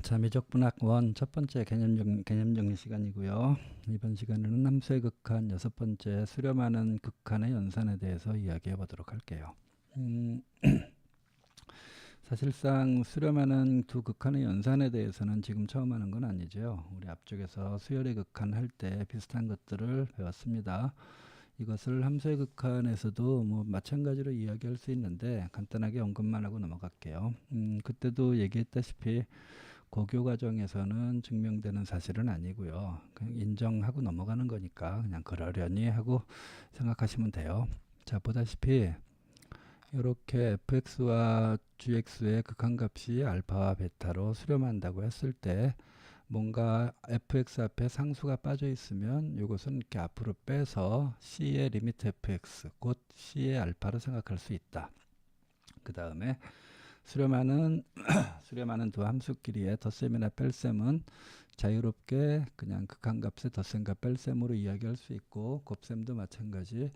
자, 미적분학 1 첫 번째 개념 정리 시간이고요. 이번 시간에는 함수의 극한 6번째 수렴하는 극한의 연산에 대해서 이야기해 보도록 할게요. 사실상 수렴하는 두 극한의 연산에 대해서는 지금 처음 하는 건 아니죠. 우리 앞쪽에서 수열의 극한 할 때 비슷한 것들을 배웠습니다. 이것을 함수의 극한에서도 뭐 마찬가지로 이야기할 수 있는데 간단하게 언급만 하고 넘어갈게요. 그때도 얘기했다시피 고교 과정에서는 증명되는 사실은 아니고요. 그냥 인정하고 넘어가는 거니까 그냥 그러려니 하고 생각하시면 돼요. 자, 보다시피 이렇게 fx와 gx의 극한값이 알파와 베타로 수렴한다고 했을 때 뭔가 fx 앞에 상수가 빠져 있으면 이것은 이렇게 앞으로 빼서 c의 리미트 fx 곧 c의 알파로 생각할 수 있다. 그 다음에 수렴하는 두 함수끼리의 덧셈이나 뺄셈은 자유롭게 그냥 극한값의 덧셈과 뺄셈으로 이야기할 수 있고, 곱셈도 마찬가지,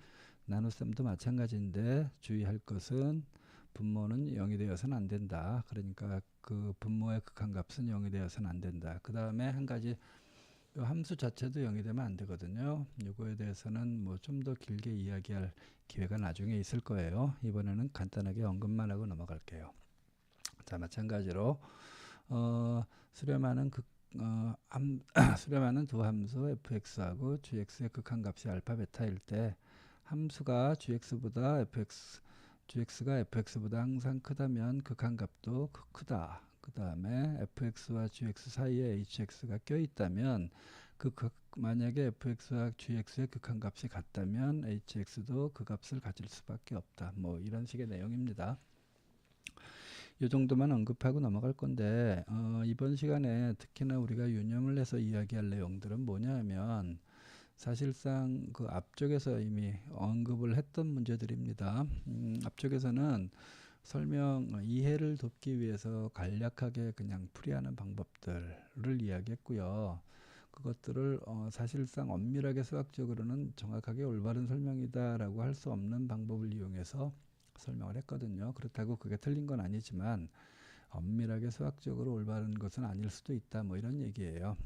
나눗셈도 마찬가지인데 주의할 것은 분모는 0이 되어서는 안 된다. 그러니까 그 분모의 극한값은 0이 되어서는 안 된다. 그 다음에 한 가지, 이 함수 자체도 0이 되면 안 되거든요. 이거에 대해서는 뭐 좀 더 길게 이야기할 기회가 나중에 있을 거예요. 이번에는 간단하게 언급만 하고 넘어갈게요. 자, 마찬가지로 수렴하는 수렴하는 두 함수 fx하고 gx의 극한값이 알파 베타일 때 함수가 gx가 fx보다 항상 크다면 극한값도 크다. 그 다음에 fx와 gx 사이에 hx가 껴있다면 만약에 fx와 gx의 극한값이 같다면 hx도 그 값을 가질 수밖에 없다. 뭐 이런 식의 내용입니다. 이 정도만 언급하고 넘어갈 건데 이번 시간에 특히나 우리가 유념을 해서 이야기할 내용들은 뭐냐 하면 사실상 그 앞쪽에서 이미 언급을 했던 문제들입니다. 앞쪽에서는 이해를 돕기 위해서 간략하게 그냥 풀이하는 방법들을 이야기했고요. 그것들을 사실상 엄밀하게 수학적으로는 정확하게 올바른 설명이다라고 할 수 없는 방법을 이용해서 설명을 했거든요. 그렇다고 그게 틀린 건 아니지만 엄밀하게 수학적으로 올바른 것은 아닐 수도 있다. 뭐 이런 얘기예요.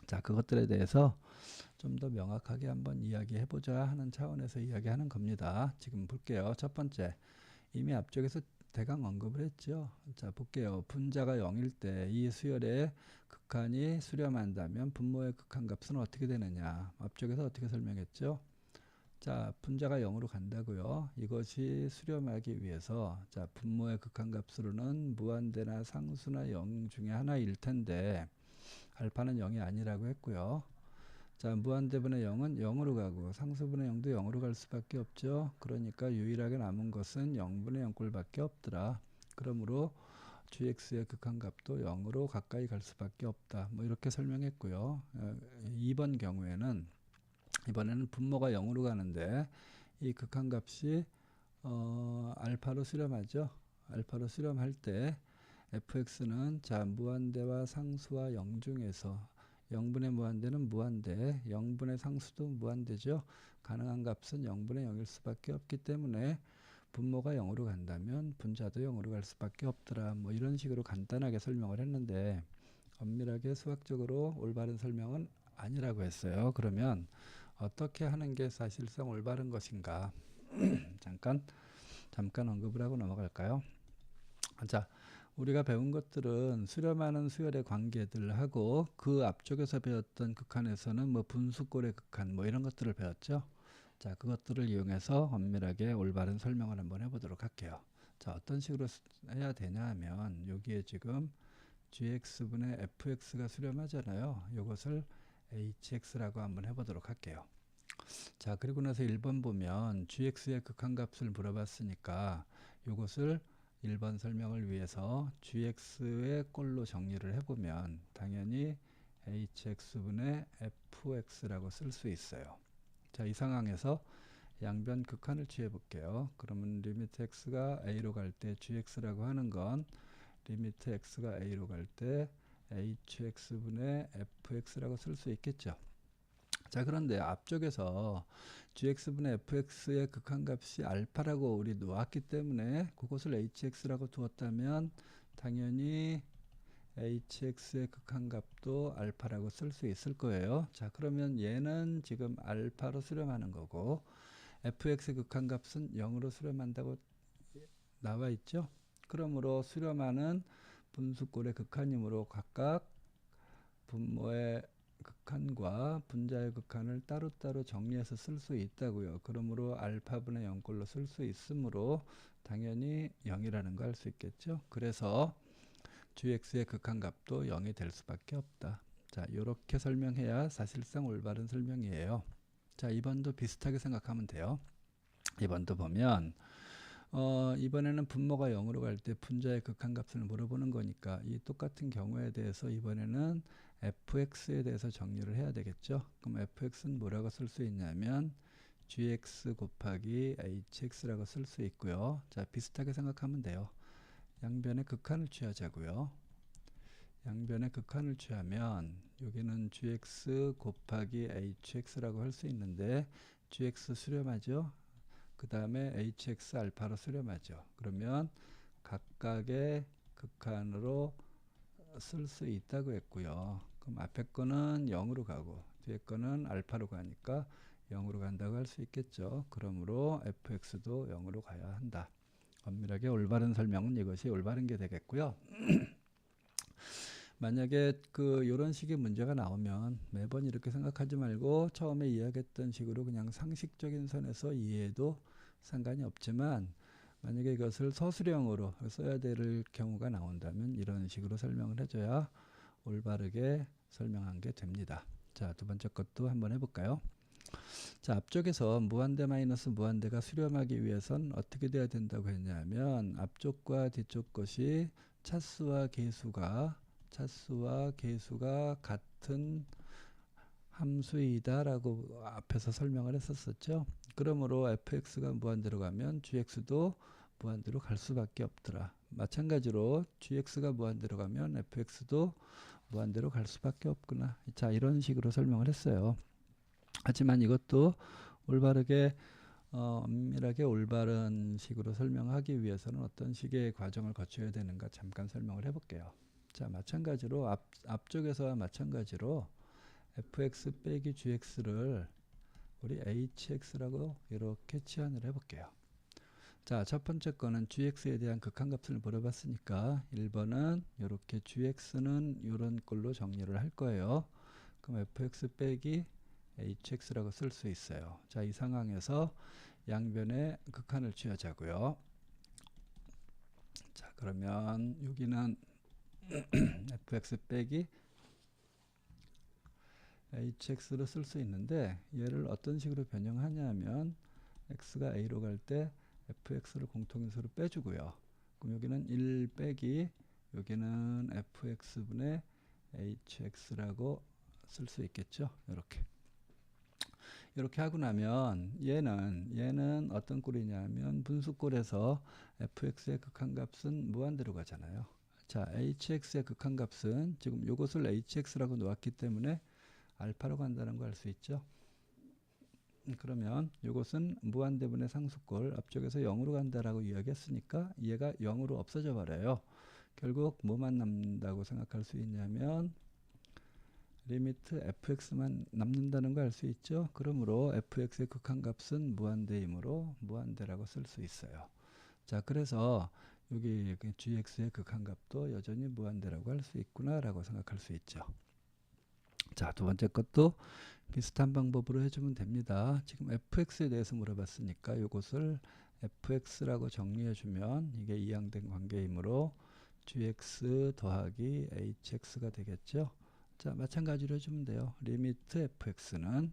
자, 그것들에 대해서 좀 더 명확하게 한번 이야기해보자 하는 차원에서 이야기하는 겁니다. 지금 볼게요. 첫 번째, 이미 앞쪽에서 대강 언급을 했죠. 자, 볼게요. 분자가 0일 때 이 수열의 극한이 수렴한다면 분모의 극한값은 어떻게 되느냐. 앞쪽에서 어떻게 설명했죠? 자, 분자가 0으로 간다고요. 이것이 수렴하기 위해서 자, 분모의 극한값으로는 무한대나 상수나 0 중에 하나일 텐데 알파는 0이 아니라고 했고요. 자, 무한대분의 0은 0으로 가고 상수분의 0도 0으로 갈 수밖에 없죠. 그러니까 유일하게 남은 것은 0분의 0꼴밖에 없더라. 그러므로 gx의 극한값도 0으로 가까이 갈 수밖에 없다. 뭐 이렇게 설명했고요. 이번에는 분모가 0으로 가는데 이 극한값이 알파로 수렴하죠. 알파로 수렴할 때 fx는 자, 무한대와 상수와 0 중에서 0분의 무한대는 무한대, 0분의 상수도 무한대죠. 가능한 값은 0분의 0일 수밖에 없기 때문에 분모가 0으로 간다면 분자도 0으로 갈 수밖에 없더라. 뭐 이런 식으로 간단하게 설명을 했는데 엄밀하게 수학적으로 올바른 설명은 아니라고 했어요. 그러면 어떻게 하는 게 사실상 올바른 것인가? 잠깐 언급을 하고 넘어갈까요? 자, 우리가 배운 것들은 수렴하는 수열의 관계들하고 그 앞쪽에서 배웠던 극한에서는 뭐 분수꼴의 극한 뭐 이런 것들을 배웠죠. 자, 그것들을 이용해서 엄밀하게 올바른 설명을 한번 해보도록 할게요. 자, 어떤 식으로 해야 되냐 하면 여기에 지금 gx분의 fx가 수렴하잖아요. 이것을 hx라고 한번 해보도록 할게요. 자, 그리고 나서 1번 보면 gx의 극한값을 물어봤으니까 이것을 1번 설명을 위해서 gx의 꼴로 정리를 해보면 당연히 hx분의 fx라고 쓸 수 있어요. 자, 이 상황에서 양변 극한을 취해 볼게요. 그러면 리미트 x가 a로 갈 때 gx라고 하는 건 리미트 x가 a로 갈 때 hx분의 fx라고 쓸 수 있겠죠. 자, 그런데 앞쪽에서 gx분의 fx의 극한값이 알파라고 우리 놓았기 때문에 그것을 hx라고 두었다면 당연히 hx의 극한값도 알파라고 쓸 수 있을 거예요. 자, 그러면 얘는 지금 알파로 수렴하는 거고 fx의 극한값은 0으로 수렴한다고 나와 있죠. 그러므로 수렴하는 분수꼴의 극한이므로 각각 분모의 극한과 분자의 극한을 따로따로 정리해서 쓸 수 있다고요. 그러므로 알파분의 0꼴로 쓸 수 있으므로 당연히 0이라는 거 알 수 있겠죠. 그래서 gx의 극한값도 0이 될 수밖에 없다. 자, 이렇게 설명해야 사실상 올바른 설명이에요. 자, 2번도 비슷하게 생각하면 돼요. 2번도 보면 이번에는 분모가 0으로 갈 때 분자의 극한값을 물어보는 거니까 이 똑같은 경우에 대해서 이번에는 fx에 대해서 정리를 해야 되겠죠. 그럼 fx는 뭐라고 쓸 수 있냐면 gx 곱하기 hx라고 쓸 수 있고요. 자, 비슷하게 생각하면 돼요. 양변의 극한을 취하자고요. 양변의 극한을 취하면 여기는 gx 곱하기 hx라고 할 수 있는데 gx 수렴하죠. 그 다음에 hx 알파로 수렴하죠. 그러면 각각의 극한으로 쓸 수 있다고 했고요. 그럼 앞에 거는 0으로 가고 뒤에 거는 알파로 가니까 0으로 간다고 할 수 있겠죠. 그러므로 fx도 0으로 가야 한다. 엄밀하게 올바른 설명은 이것이 올바른 게 되겠고요. 만약에 이런 식의 문제가 나오면 매번 이렇게 생각하지 말고 처음에 이야기했던 식으로 그냥 상식적인 선에서 이해해도 상관이 없지만 만약에 이것을 서술형으로 써야 될 경우가 나온다면 이런 식으로 설명을 해줘야 올바르게 설명한 게 됩니다. 자, 두 번째 것도 한번 해볼까요? 자, 앞쪽에서 무한대 마이너스 무한대가 수렴하기 위해선 어떻게 돼야 된다고 했냐면 앞쪽과 뒤쪽 것이 차수와 계수가 같은 함수이다 라고 앞에서 설명을 했었죠. 그러므로 fx가 무한대로 가면 gx도 무한대로 갈 수밖에 없더라. 마찬가지로 gx가 무한대로 가면 fx도 무한대로 갈 수밖에 없구나. 자, 이런 식으로 설명을 했어요. 하지만 이것도 올바르게 엄밀하게 올바른 식으로 설명하기 위해서는 어떤 식의 과정을 거쳐야 되는가 잠깐 설명을 해볼게요. 자, 마찬가지로 앞쪽에서와 마찬가지로 fx 빼기 gx를 우리 hx라고 이렇게 치환을 해볼게요. 자, 첫 번째 거는 gx에 대한 극한값을 물어봤으니까 1번은 이렇게 gx는 이런 걸로 정리를 할 거예요. 그럼 fx 빼기 hx라고 쓸 수 있어요. 자, 이 상황에서 양변의 극한을 취하자고요. 자, 그러면 여기는 fx 빼기 hx로 쓸 수 있는데 얘를 어떤 식으로 변형하냐면 x가 a로 갈 때 fx를 공통인수로 빼주고요. 그럼 여기는 1 빼기 여기는 fx분의 hx라고 쓸 수 있겠죠. 이렇게 하고 나면 얘는 어떤 꼴이냐면 분수꼴에서 fx의 극한값은 무한대로 가잖아요. 자, hx의 극한값은 지금 이것을 hx라고 놓았기 때문에 알파로 간다는 거 알 수 있죠. 그러면 이것은 무한대분의 상수꼴 앞쪽에서 0으로 간다라고 이야기했으니까 얘가 0으로 없어져 버려요. 결국 뭐만 남는다고 생각할 수 있냐면 리미트 fx만 남는다는 거 알 수 있죠. 그러므로 fx의 극한값은 무한대이므로 무한대라고 쓸 수 있어요. 자, 그래서 여기 gx의 극한값도 여전히 무한대라고 할 수 있구나 라고 생각할 수 있죠. 자, 두 번째 것도 비슷한 방법으로 해주면 됩니다. 지금 fx에 대해서 물어봤으니까 이것을 fx라고 정리해주면 이게 이항된 관계이므로 gx 더하기 hx가 되겠죠. 자, 마찬가지로 해주면 돼요. 리미트 fx는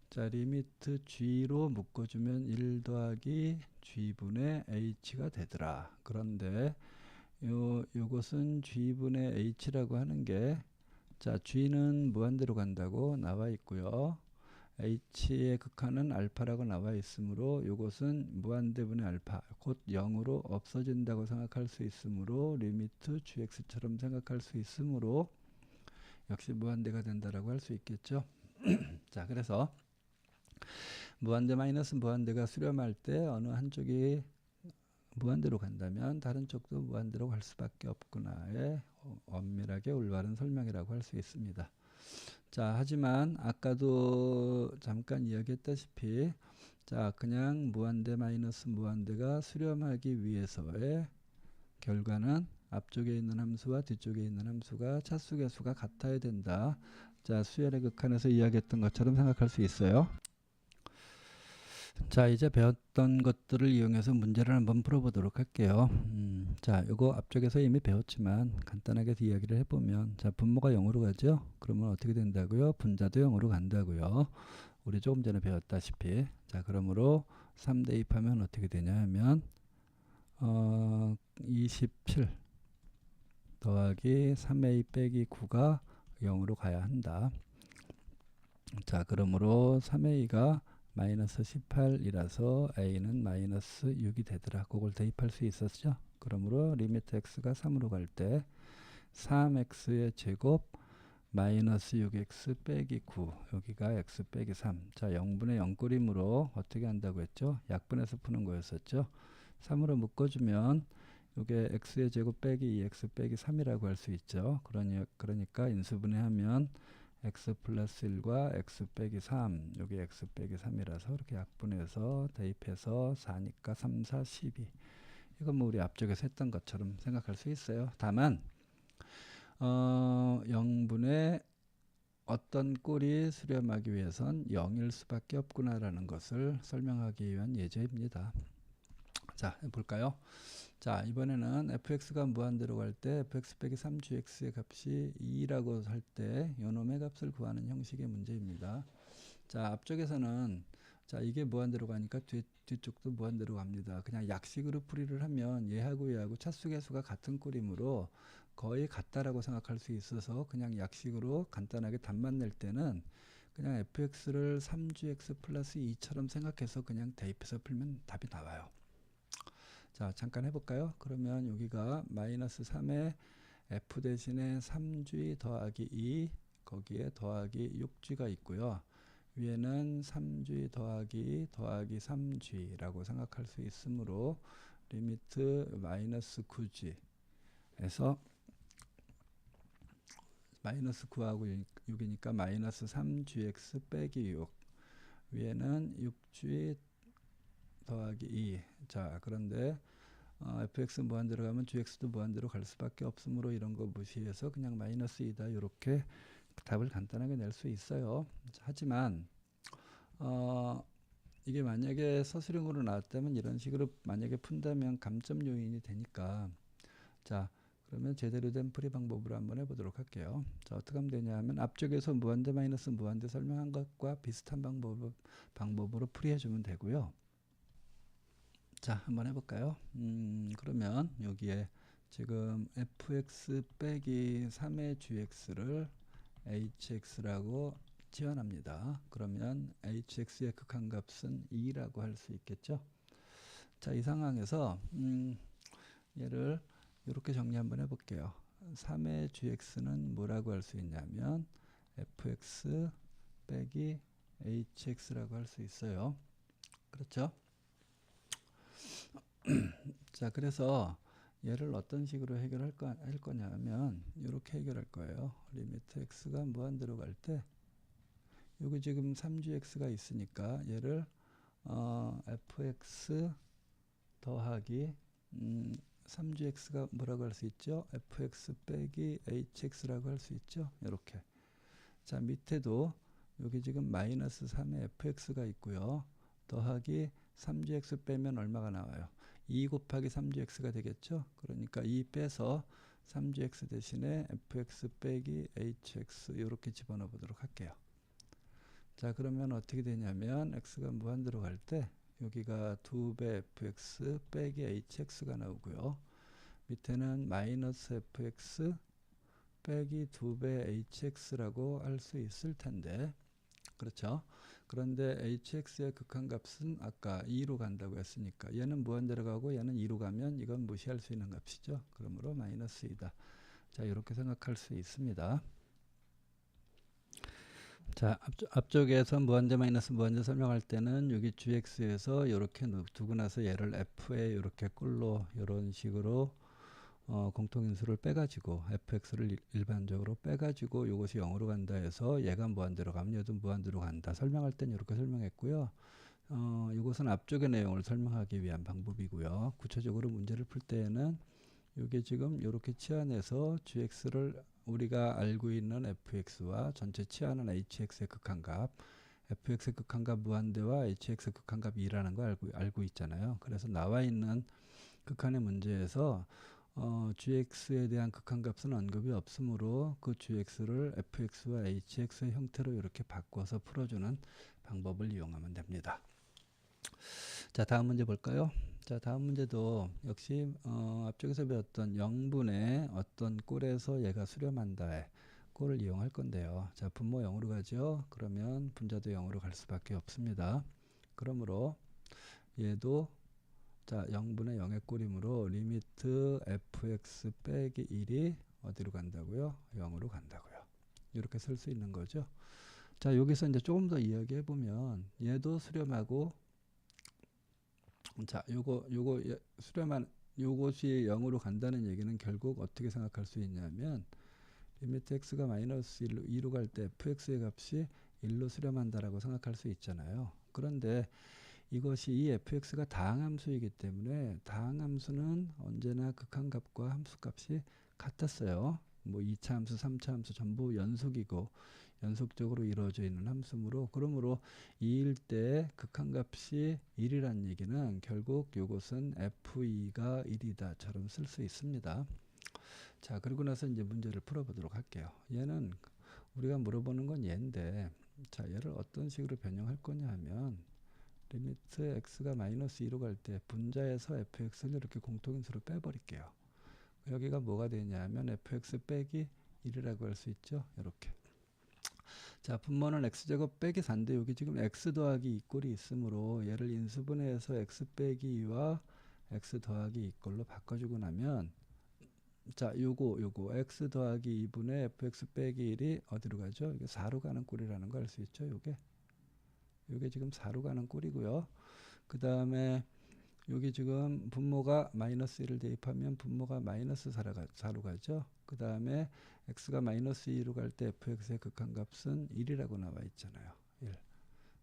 자, 리미트 g로 묶어주면 1 더하기 g분의 h가 되더라. 그런데 요것은 g분의 h라고 하는 게 자, g는 무한대로 간다고 나와 있고요. h의 극한은 알파라고 나와 있으므로 이것은 무한대분의 알파 곧 0으로 없어진다고 생각할 수 있으므로 리미트 gx처럼 생각할 수 있으므로 역시 무한대가 된다라고 할 수 있겠죠. 자, 그래서 무한대 마이너스 무한대가 수렴할 때 어느 한쪽이 무한대로 간다면 다른 쪽도 무한대로 갈 수밖에 없구나의 엄밀하게 올바른 설명이라고 할 수 있습니다. 자, 하지만 아까도 잠깐 이야기했다시피 자, 그냥 무한대 마이너스 무한대가 수렴하기 위해서의 결과는 앞쪽에 있는 함수와 뒤쪽에 있는 함수가 차수 개수가 같아야 된다. 자, 수열의 극한에서 이야기했던 것처럼 생각할 수 있어요. 자, 이제 배웠던 것들을 이용해서 문제를 한번 풀어보도록 할게요. 자, 이거 앞쪽에서 이미 배웠지만 간단하게 이야기를 해보면, 자, 분모가 0으로 가죠? 그러면 어떻게 된다고요? 분자도 0으로 간다고요. 우리 조금 전에 배웠다시피. 자, 그러므로 3 대입하면 어떻게 되냐 하면 27 더하기 3a 빼기 9가 0으로 가야 한다. 자, 그러므로 3a가 마이너스 18이라서 a는 마이너스 6이 되더라. 그걸 대입할 수 있었죠. 그러므로 리미트 x가 3으로 갈 때 3x의 제곱 마이너스 6x 빼기 9 여기가 x 빼기 3. 자, 0분의 0꼴이므로 어떻게 한다고 했죠? 약분해서 푸는 거였었죠. 3으로 묶어주면 이게 x의 제곱 빼기 2x 빼기 3이라고 할 수 있죠. 그러니까 인수분해하면 x 플러스 1과 x 빼기 3 여기 x 빼기 3이라서 이렇게 약분해서 대입해서 4니까 3, 4, 12 이건 뭐 우리 앞쪽에서 했던 것처럼 생각할 수 있어요. 다만 0분의 어떤 꼴이 수렴하기 위해선 0일 수밖에 없구나라는 것을 설명하기 위한 예제입니다. 자, 볼까요? 자, 이번에는 fx가 무한대로 갈 때 fx 빼기 3gx의 값이 2라고 할 때 요놈의 값을 구하는 형식의 문제입니다. 자, 앞쪽에서는 자, 이게 무한대로 가니까 뒤쪽도 무한대로 갑니다. 그냥 약식으로 풀이를 하면 얘하고 얘하고 차수 개수가 같은 꼴이므로 거의 같다라고 생각할 수 있어서 그냥 약식으로 간단하게 답만 낼 때는 그냥 fx를 3gx 플러스 2처럼 생각해서 그냥 대입해서 풀면 답이 나와요. 자, 잠깐 해볼까요? 그러면 여기가 마이너스 3에 f 대신에 3g 더하기 2 거기에 더하기 6g가 있고요. 위에는 3g 더하기 3g라고 생각할 수 있으므로 리미트 마이너스 9g에서 마이너스 9하고 6이니까 마이너스 3gx 빼기 6 위에는 6g 더하기 2. 자, 그런데 fx 무한대로 가면 gx도 무한대로 갈 수밖에 없으므로 이런 거 무시해서 그냥 마이너스 2다 이렇게 답을 간단하게 낼 수 있어요. 하지만 이게 만약에 서술형으로 나왔다면 이런 식으로 만약에 푼다면 감점 요인이 되니까 자, 그러면 제대로 된 풀이 방법으로 한번 해보도록 할게요. 자, 어떻게 하면 되냐 하면 앞쪽에서 무한대 마이너스 무한대 설명한 것과 비슷한 방법으로 풀이해주면 되고요. 자, 한번 해볼까요? 그러면 여기에 지금 fx 빼기 3의 gx를 hx라고 지원합니다. 그러면 hx의 극한값은 2라고 할 수 있겠죠. 자, 이 상황에서 얘를 이렇게 정리 한번 해볼게요. 3의 gx는 뭐라고 할 수 있냐면 fx 빼기 hx라고 할 수 있어요. 그렇죠? 자, 그래서 얘를 어떤 식으로 해결할 거냐 하면 이렇게 해결할 거예요. 리미트 x가 무한대로 갈 때 여기 지금 3gx가 있으니까 얘를 fx 더하기 3gx가 뭐라고 할 수 있죠? fx 빼기 hx라고 할 수 있죠? 이렇게. 자, 밑에도 여기 지금 마이너스 3의 fx가 있고요. 더하기 3gx 빼면 얼마가 나와요? 2 곱하기 3gx가 되겠죠? 그러니까 2 빼서 3gx 대신에 fx 빼기 hx 이렇게 집어넣어 보도록 할게요. 자, 그러면 어떻게 되냐면 x가 무한대로 갈 때 여기가 2배 fx 빼기 hx가 나오고요. 밑에는 마이너스 fx 빼기 2배 hx라고 할 수 있을 텐데 그렇죠? 그런데 hx의 극한값은 아까 2로 간다고 했으니까 얘는 무한대로 가고 얘는 2로 가면 이건 무시할 수 있는 값이죠. 그러므로 마이너스 2다. 자, 이렇게 생각할 수 있습니다. 자, 앞쪽에서 무한대 마이너스 무한대 설명할 때는 여기 gx에서 이렇게 두고 나서 얘를 f에 이렇게 꼴로 이런 식으로 공통인수를 빼가지고 fx를 일반적으로 빼가지고 이것이 0으로 간다 해서 얘가 무한대로 가면 얘도 무한대로 간다. 설명할 땐 이렇게 설명했고요. 이것은 앞쪽의 내용을 설명하기 위한 방법이고요. 구체적으로 문제를 풀 때에는 이게 지금 이렇게 치환해서 gx를 우리가 알고 있는 fx와 전체 치환은 hx의 극한값, fx의 극한값 무한대와 hx의 극한값 2라는 거 알고 있잖아요. 그래서 나와 있는 극한의 문제에서 gx에 대한 극한값은 언급이 없으므로 그 gx를 fx와 hx의 형태로 이렇게 바꿔서 풀어주는 방법을 이용하면 됩니다. 자, 다음 문제 볼까요? 자, 다음 문제도 역시 앞쪽에서 배웠던 0분의 어떤 꼴에서 얘가 수렴한다의 꼴을 이용할 건데요. 자, 분모 0으로 가죠. 그러면 분자도 0으로 갈 수밖에 없습니다. 그러므로 얘도 자, 0분의 0의 꼴이므로 리미트 fx 빼기 1이 어디로 간다고요? 0으로 간다고요. 이렇게 쓸 수 있는 거죠. 자, 여기서 이제 조금 더 이야기해 보면 얘도 수렴하고 자, 요거 수렴한 요것이 0으로 간다는 얘기는 결국 어떻게 생각할 수 있냐면 리미트 x가 마이너스 2로 갈 때 fx의 값이 1로 수렴한다라고 생각할 수 있잖아요. 그런데 이것이 이 fx가 다항함수이기 때문에 다항함수는 언제나 극한값과 함수값이 같았어요. 뭐 2차 함수, 3차 함수 전부 연속이고 연속적으로 이루어져 있는 함수므로 그러므로 2일 때 극한값이 1이란 얘기는 결국 이것은 f2가 1이다처럼 쓸 수 있습니다. 자, 그리고 나서 이제 문제를 풀어보도록 할게요. 얘는 우리가 물어보는 건 얘인데 자, 얘를 어떤 식으로 변형할 거냐 하면 리미트 x가 마이너스 2로 갈 때 분자에서 fx를 이렇게 공통인수로 빼버릴게요. 여기가 뭐가 되냐면 fx 빼기 1이라고 할 수 있죠. 이렇게. 자, 분모는 x제곱 빼기 4인데 여기 지금 x 더하기 2 꼴이 있으므로 얘를 인수분해해서 x 빼기 2와 x 더하기 2꼴로 바꿔주고 나면 자, 요거 x 더하기 2분의 fx 빼기 1이 어디로 가죠? 이게 4로 가는 꼴이라는 거 알 수 있죠? 요게 지금 4로 가는 꼴이고요. 그 다음에 여기 지금 분모가 마이너스 1을 대입하면 분모가 마이너스 4로 가죠. 그 다음에 x가 마이너스 2로 갈 때 fx의 극한값은 1이라고 나와 있잖아요. 1.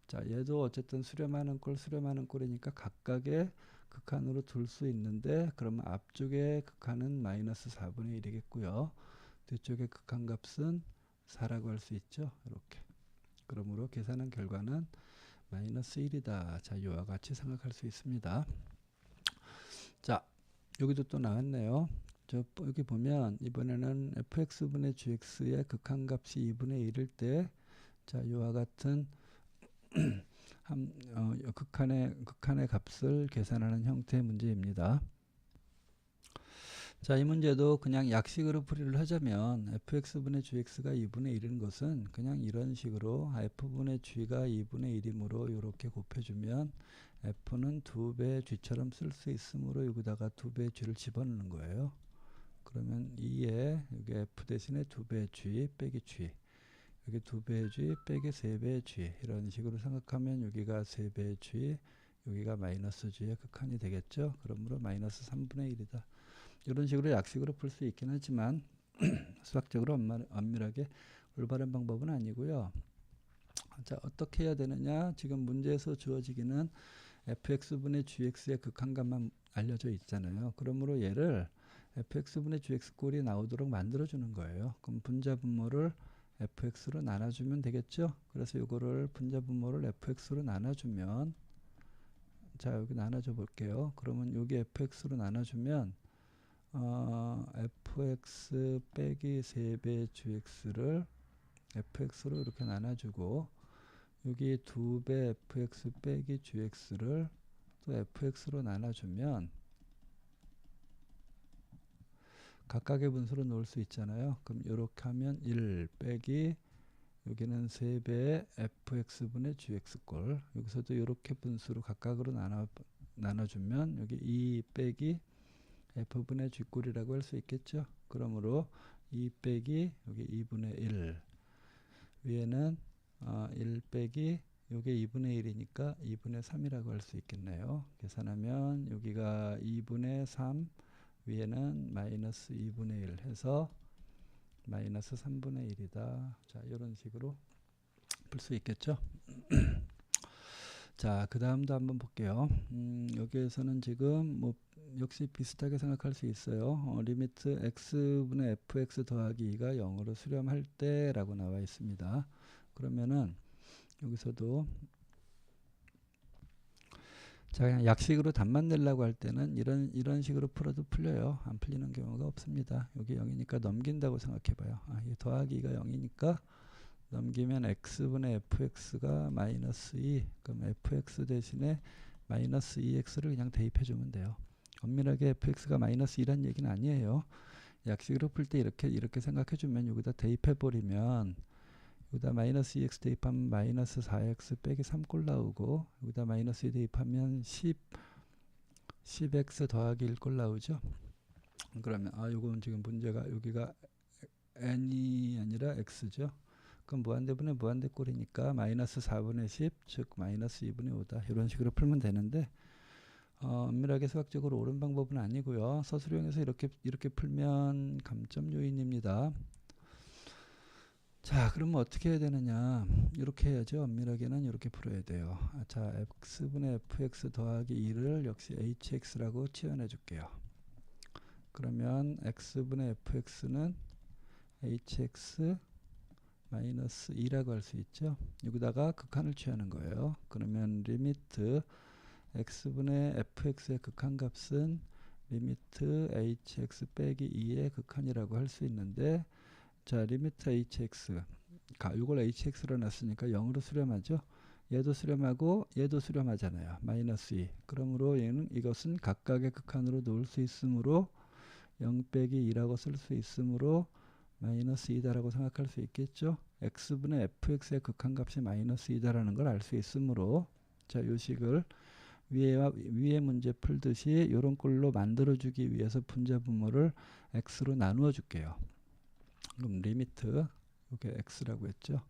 자, 얘도 어쨌든 수렴하는 꼴이니까 각각의 극한으로 둘 수 있는데 그러면 앞쪽의 극한은 마이너스 4분의 1이겠고요. 뒤쪽의 극한값은 4라고 할 수 있죠. 이렇게. 그러므로 계산한 결과는 마이너스 1이다. 자, 이와 같이 생각할 수 있습니다. 자, 여기도 또 나왔네요. 여기 보면 이번에는 fx분의 gx의 극한값이 2분의 1일 때 자, 이와 같은 극한의 값을 계산하는 형태의 문제입니다. 자, 이 문제도 그냥 약식으로 풀이를 하자면 fx분의 gx가 2분의 1인 것은 그냥 이런 식으로 f분의 g가 2분의 1이므로 이렇게 곱해주면 f는 2배 g처럼 쓸 수 있으므로 여기다가 2배 g를 집어넣는 거예요. 그러면 2에 여기 f 대신에 2배 g 빼기 g 여기 2배 g 빼기 3배 g 이런 식으로 생각하면 여기가 3배 g 여기가 마이너스 g의 극한이 되겠죠. 그러므로 마이너스 3분의 1이다. 이런 식으로 약식으로 풀 수 있긴 하지만 수학적으로 엄밀하게 올바른 방법은 아니고요. 자, 어떻게 해야 되느냐? 지금 문제에서 주어지기는 fx분의 gx의 극한값만 알려져 있잖아요. 그러므로 얘를 fx분의 gx 꼴이 나오도록 만들어주는 거예요. 그럼 분자분모를 fx로 나눠주면 되겠죠? 그래서 이거를 분자분모를 fx로 나눠주면 자, 여기 나눠줘 볼게요. 그러면 여기 fx로 나눠주면 fx 빼기 3배 gx를 fx로 이렇게 나눠주고 여기 2배 fx 빼기 gx를 또 fx로 나눠주면 각각의 분수로 놓을 수 있잖아요. 그럼 이렇게 하면 1 빼기 여기는 3배의 fx분의 gx꼴 여기서도 이렇게 분수로 각각으로 나눠주면 여기 2 빼기 f분의 g꼴이라고 할 수 있겠죠. 그러므로 2 빼기 여기 2분의 1 위에는 1 빼기 요게 2분의 1이니까 2분의 3이라고 할 수 있겠네요. 계산하면 여기가 2분의 3, 위에는 마이너스 2분의 1 해서 마이너스 3분의 1이다. 자, 이런 식으로 풀 수 있겠죠. 자, 그 다음도 한번 볼게요. 여기에서는 지금 뭐 역시 비슷하게 생각할 수 있어요. 리미트 x분의 fx 더하기 2가 0으로 수렴할 때 라고 나와 있습니다. 그러면은 여기서도 자, 그냥 약식으로 답만 내려고 할 때는 이런 식으로 풀어도 풀려요. 안 풀리는 경우가 없습니다. 여기 0이니까 넘긴다고 생각해 봐요. 이 더하기가 0이니까 넘기면 x분의 fx가 마이너스 2, 그럼 fx 대신에 마이너스 2x를 그냥 대입해 주면 돼요. 엄밀하게 fx가 마이너스 2란 얘기는 아니에요. 약식으로 풀 때 이렇게 생각해 주면 여기다 대입해 버리면 여기다 마이너스 2x 대입하면 마이너스 4x 빼기 3꼴 나오고 여기다 마이너스 2 대입하면 10x 더하기 1꼴 나오죠. 그러면 요건 지금 문제가 여기가 n이 아니라 x죠. 그럼 무한대분의 무한대꼴이니까 마이너스 4분의 10, 즉 마이너스 2분의 5다. 이런 식으로 풀면 되는데 엄밀하게 수학적으로 옳은 방법은 아니고요. 서술형에서 이렇게 풀면 감점 요인입니다. 자, 그러면 어떻게 해야 되느냐? 이렇게 해야죠. 엄밀하게는 이렇게 풀어야 돼요. 자, x분의 fx 더하기 2를 역시 hx라고 치환해 줄게요. 그러면 x분의 fx는 hx 마이너스 2라고 할 수 있죠. 여기다가 극한을 취하는 거예요. 그러면 리미트 x분의 fx의 극한값은 리미트 hx 빼기 2의 극한이라고 할 수 있는데, 자, 리미트 hx 이걸 hx로 놨으니까 0으로 수렴하죠. 얘도 수렴하고 얘도 수렴하잖아요. 마이너스 2. 그러므로 이것은 각각의 극한으로 놓을 수 있으므로 0 빼기 2라고 쓸 수 있으므로 마이너스 2다라고 생각할 수 있겠죠. x분의 fx의 극한값이 마이너스 2다라는 걸 알 수 있으므로, 자, 이 식을 위에 문제 풀듯이 이런 꼴로 만들어주기 위해서 분자 분모를 x로 나누어 줄게요. 그럼 리미트 이게 x라고 했죠.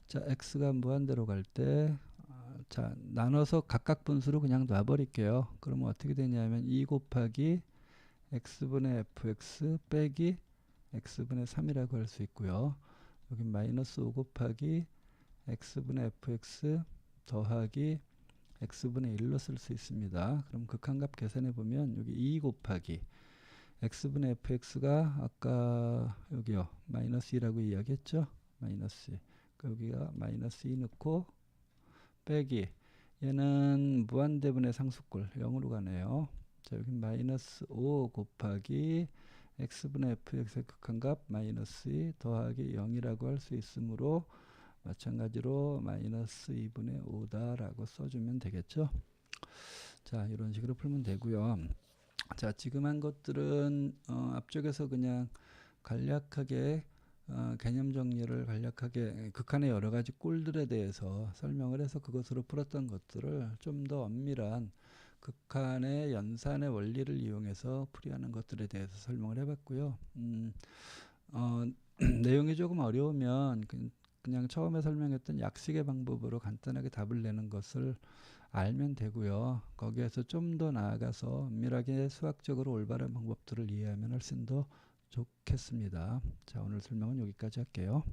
자, x가 무한대로 갈 때 자, 나눠서 각각 분수로 그냥 놔버릴게요. 그러면 어떻게 되냐면 2 곱하기 x분의 fx 빼기 x분의 3이라고 할 수 있고요. 여기 마이너스 5 곱하기 x분의 fx 더하기 x분의 1로 쓸 수 있습니다. 그럼 극한값 계산해 보면 여기 2 곱하기 x분의 fx가 아까 여기요 마이너스 2라고 이야기했죠. 마이너스 2. 여기가 마이너스 2 넣고 빼기 얘는 무한대분의 상수꼴 0으로 가네요. 자, 여기 마이너스 5 곱하기 x분의 fx의 극한값 마이너스 2 더하기 0이라고 할 수 있으므로 마찬가지로 마이너스 2분의 5다라고 써주면 되겠죠. 자, 이런 식으로 풀면 되고요. 자, 지금 한 것들은 앞쪽에서 그냥 간략하게 개념 정리를 간략하게 극한의 여러 가지 꼴들에 대해서 설명을 해서 그것으로 풀었던 것들을 좀 더 엄밀한 극한의 연산의 원리를 이용해서 풀이하는 것들에 대해서 설명을 해봤고요. 내용이 조금 어려우면 그냥 처음에 설명했던 약식의 방법으로 간단하게 답을 내는 것을 알면 되고요. 거기에서 좀 더 나아가서 엄밀하게 수학적으로 올바른 방법들을 이해하면 훨씬 더 좋겠습니다. 자, 오늘 설명은 여기까지 할게요.